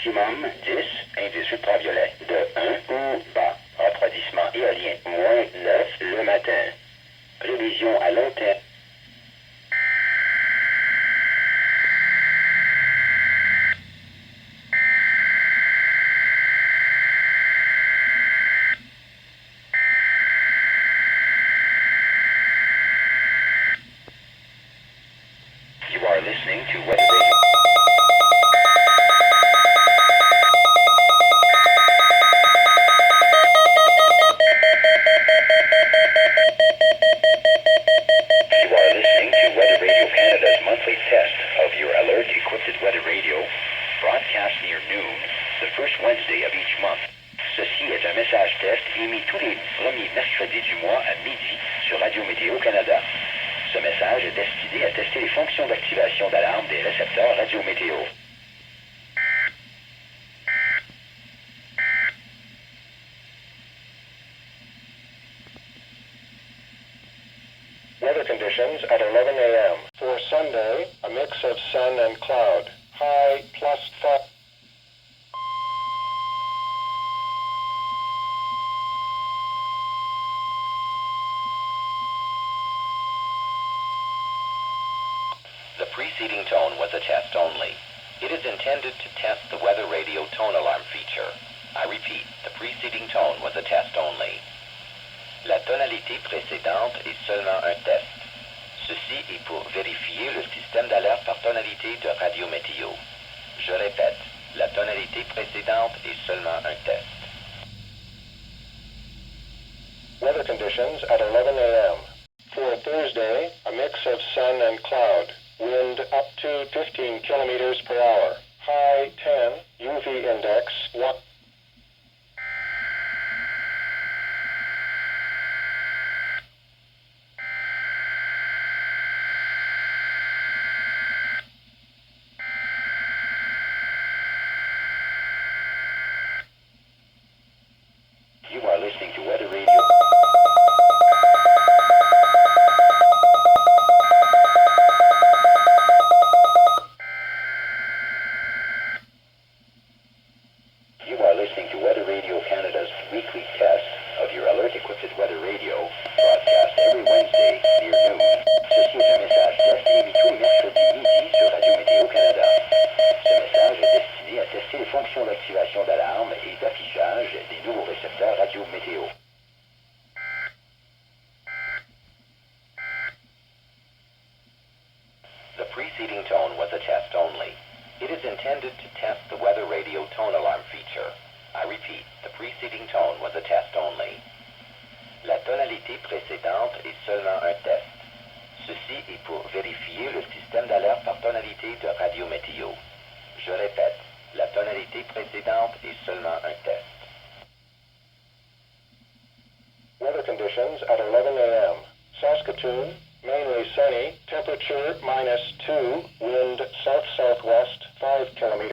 Maximum 10, indice ultraviolet de 1 ou bas. Refroidissement éolien -9 le matin. Prévision à long terme. You are listening to Weatheradio. You are listening to Weatheradio Canada's monthly test of your alert equipped with Weather Radio, broadcast near noon, the first Wednesday of each month. Ceci est un message test émis tous les premiers mercredis du mois à midi sur Radio Météo Canada. Ce message est destiné à tester les fonctions d'activation d'alarme des récepteurs Radio Météo. Weather conditions at 11 a.m. For Sunday, a mix of sun and cloud. High +5. The preceding tone was a test only. It is intended to test the Weather Radio tone alarm feature. I repeat, the preceding tone was a test only. La tonalité précédente est seulement un test. Ceci est pour vérifier le système d'alerte par tonalité de Radio Météo. Je répète, la tonalité précédente est seulement un test. Weather conditions at 11 a.m. For Thursday, a mix of sun and cloud. Wind up to 15 kilometers per hour. High 10, UV index 1. You are listening to Weather Radio. You are listening to Weather Radio Canada's weekly test of your alert equipped with Weather Radio, broadcast every Wednesday near noon. Ceci est un message test émis tous les mercredis midi sur Radio Météo Canada. Ce message est destiné à tester les fonctions d'activation d'alarme et d'affichage des nouveaux récepteurs Radio Météo. The preceding tone was a test only. It is intended to test the Weather Radio tone alarm feature. I repeat, the preceding tone was a test only. La tonalité précédente est seulement un test. Ceci est pour vérifier le système d'alerte par tonalité de Radio Météo. Je répète, la tonalité précédente est seulement un test. Weather conditions at 11 a.m. Saskatoon, mainly sunny, temperature -2, wind south-southwest 5 kilometers.